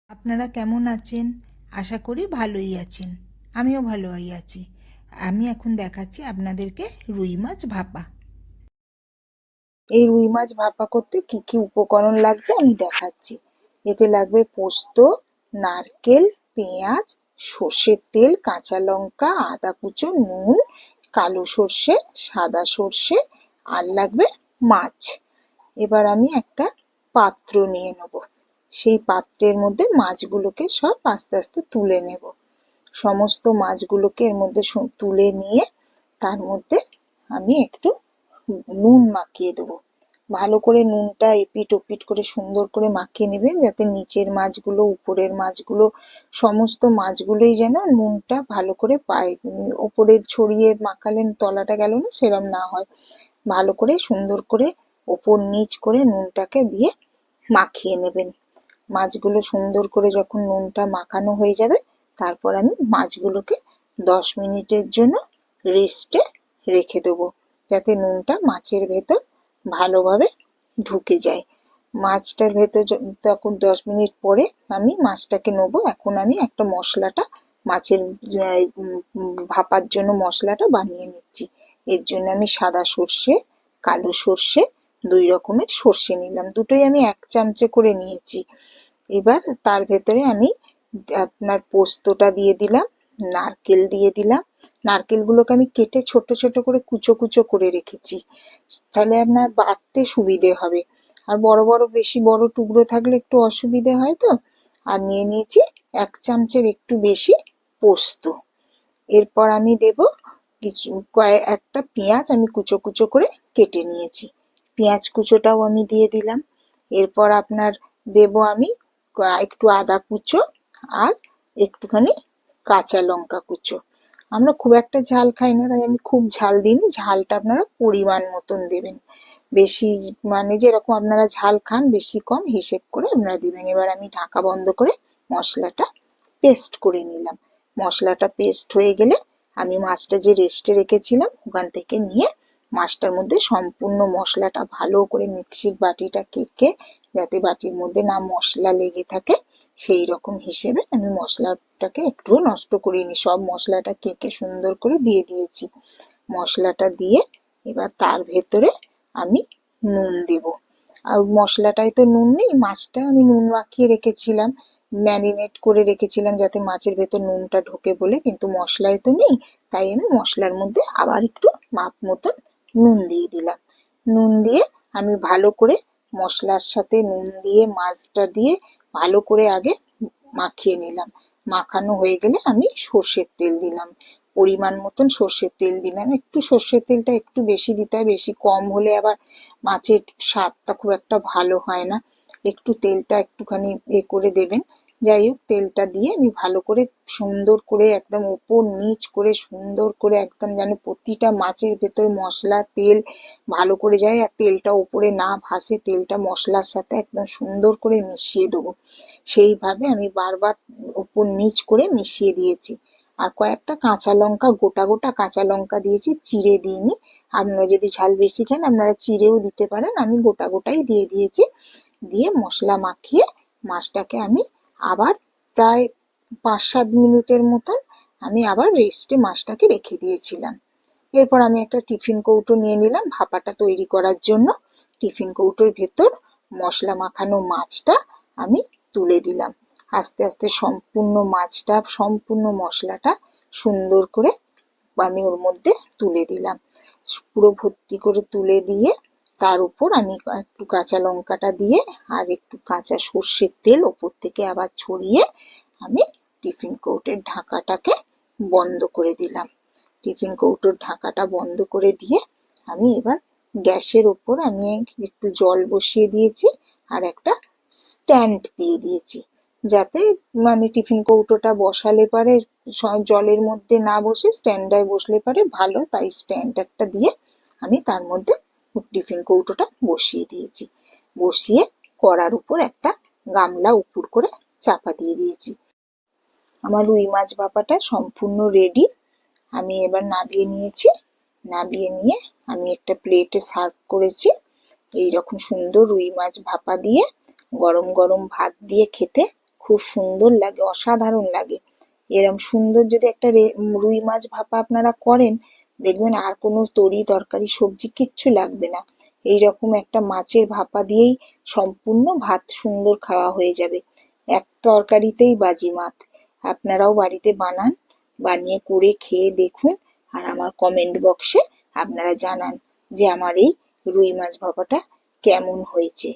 আপনারা কেমন আছেন? আশা করি ভালোই আছেন। আমিও ভালোই আছি। আমি এখন দেখাচ্ছি আপনাদেরকে রুই মাছ ভাপা। এই রুই মাছ ভাপা করতে কি কি উপকরণ লাগছে আমি দেখাচ্ছি। এতে লাগবে পোস্ত, নারকেল, পেঁয়াজ, সর্ষের তেল, কাঁচা লঙ্কা, আদা কুচো, নুন, কালো সর্ষে, সাদা সর্ষে, আর লাগবে মাছ। এবার আমি একটা পাত্র নিয়ে নেব। সেই পাত্রের মধ্যে মাছগুলোকে সব আস্তে আস্তে তুলে নেব। সমস্ত মাছগুলোকে এর মধ্যে তুলে নিয়ে তার মধ্যে আমি একটু নুন মাখিয়ে দেবো। ভালো করে নুনটা এপিট ওপিট করে সুন্দর করে মাখিয়ে নেবেন, যাতে নিচের মাছগুলো উপরের মাছগুলো সমস্ত মাছগুলোই যেন নুনটা ভালো করে পায়। ওপরে ছড়িয়ে মাখালেন তলাটা গেল না, সেরম না হয়। ভালো করে সুন্দর করে ওপর নিচ করে নুনটাকে দিয়ে মাখিয়ে নেবেন। মাছগুলো সুন্দর করে যখন নুনটা মাখানো হয়ে যাবে, তারপর আমি মাছগুলোকে 10 মিনিটের জন্য রেস্টে রেখে দেবো, যাতে নুনটা মাছের ভেতর ভালোভাবে ঢুকে যায়। মাছটার ভেতর তখন 10 মিনিট পরে আমি মাছটাকে নেবো। এখন আমি একটা মশলাটা মাছের ভাপার জন্য মশলাটা বানিয়ে নিচ্ছি। এর জন্য আমি সাদা সর্ষে, কালো সর্ষে, 2 রকমের সর্ষে নিলাম। দুটোই আমি 1 চামচে করে নিয়েছি। এবার তার ভেতরে আমি আপনার পোস্তটা দিয়ে দিলাম, নারকেল দিয়ে দিলাম। নারকেলগুলোকে আমি কেটে ছোট ছোট করে কুচো কুচো করে রেখেছি, তাহলে আপনার বাটতে সুবিধে হবে। আর বড় বড় বেশি বড় টুকরো থাকলে একটু অসুবিধে হয় তো। আর নিয়ে নিয়েছি 1 চামচের একটু বেশি পোস্ত। এরপর আমি দেব কিছু একটা পেঁয়াজ আমি কুচো কুচো করে কেটে নিয়েছি, পেঁয়াজ কুচোটাও আমি দিয়ে দিলাম। এরপর আপনার দেব আমি একটু আদা কুচো আর একটুখানি কাঁচা লঙ্কা কুচো। আমরা খুব একটা ঝাল খাই না, তাই আমি খুব ঝাল দিইনি। ঝালটা আপনারা পরিমাণ মতন দেবেন। বেশি মানে যেরকম আপনারা ঝাল খান বেশি কম হিসেব করে আপনারা দিবেন। এবার আমি ঢাকা বন্ধ করে মশলাটা পেস্ট করে নিলাম। মশলাটা পেস্ট হয়ে গেলে আমি মাছটা যে রেস্টে রেখেছিলাম ওখান থেকে নিয়ে মাছটার মধ্যে সম্পূর্ণ মশলাটা ভালো করে মিক্সির বাটিটা কেকে, যাতে বাটির মধ্যে না মশলা লেগে থাকে সেই রকম হিসেবে আমি মশলাটাকে একটুও নষ্ট করিনি, সব মশলাটা কেকে সুন্দর করে দিয়ে দিয়েছি। মশলাটা দিয়ে এবার তার ভেতরে আমি নুন দেব। আর মশলাটায় তো নুন নেই, মাছটা আমি নুন মাখিয়ে রেখেছিলাম, ম্যারিনেট করে রেখেছিলাম যাতে মাছের ভেতর নুনটা ঢোকে বলে, কিন্তু মশলায় তো নেই। তাই আমি মশলার মধ্যে আবার একটু মাপ মতন নুন দিয়ে দিলাম। নুন দিয়ে আমি ভালো করে মশলার সাথে নুন দিয়ে মাছটা দিয়ে ভালো করে আগে মাখিয়ে নিলাম। মাখানো হয়ে গেলে আমি সর্ষের তেল দিলাম, পরিমাণ মতন সর্ষের তেল দিলাম। একটু সর্ষের তেলটা একটু বেশি দিতে হয়, বেশি কম হলে আবার মাছের স্বাদটা খুব একটা ভালো হয় না। একটু তেলটা একটুখানি করে দেবেন। যাই হোক, তেলটা দিয়ে আমি ভালো করে সুন্দর করে একদম ওপর নিচ করে সুন্দর করে একদম যেন প্রতিটা মাছের ভেতর মশলা তেল ভালো করে যায়, আর তেলটা ওপরে না ভাসে, তেলটা মশলার সাথে একদম সুন্দর করে মিশিয়ে দেবো। সেইভাবে আমি বারবার ওপর নিচ করে মিশিয়ে দিয়েছি। আর কয়েকটা কাঁচা লঙ্কা, গোটা গোটা কাঁচা লঙ্কা দিয়েছি, চিড়ে দিইনি। আপনারা যদি ঝাল বেশি খান আপনারা চিড়েও দিতে পারেন, আমি গোটা গোটাই দিয়ে দিয়েছি। দিয়ে মশলা মাখিয়ে মাছটাকে আমি আবার প্রায় 5-7 মিনিটের মতন আমি আবার রেস্টে মাছটাকে রেখে দিয়েছিলাম। এরপর আমি একটা টিফিন কৌটো নিয়ে নিলাম ভাপাটা তৈরি করার জন্য। টিফিন কৌটোর ভেতর মশলা মাখানো মাছটা আমি তুলে দিলাম। আস্তে আস্তে সম্পূর্ণ মাছটা সম্পূর্ণ মশলাটা সুন্দর করে আমি ওর মধ্যে তুলে দিলাম। পুরো ভর্তি করে তুলে দিয়ে তার উপর আমি একটু কাঁচা লঙ্কাটা দিয়ে আর একটু কাঁচা সর্ষের তেল ওপর থেকে আবার ছড়িয়ে আমি টিফিন কৌটোর ঢাকাটাকে বন্ধ করে দিলাম। টিফিন কৌটোর ঢাকাটা বন্ধ করে দিয়ে আমি এবার গ্যাসের ওপর আমি একটু জল বসিয়ে দিয়েছি আর একটা স্ট্যান্ড দিয়ে দিয়েছি, যাতে মানে টিফিন কৌটোটা বসালে পারে জলের মধ্যে না বসে স্ট্যান্ডায় বসলে পারে ভালো, তাই স্ট্যান্ড একটা দিয়ে আমি তার মধ্যে টিফিন কৌটোটা বসিয়ে দিয়েছি। বসিয়ে কড়ার উপর একটা গামলা উপুর করে চাপা দিয়ে দিয়েছি। আমার রুই মাছ ভাপাটা সম্পূর্ণ রেডি। আমি এবার নাবিয়ে নিয়েছি। নাবিয়ে নিয়ে আমি একটা প্লেটে সার্ভ করেছি। এইরকম সুন্দর রুই মাছ ভাপা দিয়ে গরম গরম ভাত দিয়ে খেতে খুব সুন্দর লাগে, অসাধারণ লাগে। এরম সুন্দর যদি একটা রুই মাছ ভাপা আপনারা করেন, দেখবেন আর কোনো তরি তরকারি সবজি কিচ্ছু লাগবে না। এইরকম একটা মাছের ভাপা দিয়েই সম্পূর্ণ ভাত সুন্দর খাওয়া হয়ে যাবে। এক তরকারিতেই বাজিমাত। আপনারাও বাড়িতে বানান, বানিয়ে করে খেয়ে দেখুন, আর আমার কমেন্ট বক্সে আপনারা জানান যে আমার এই রুই মাছ ভাপাটা কেমন হয়েছে।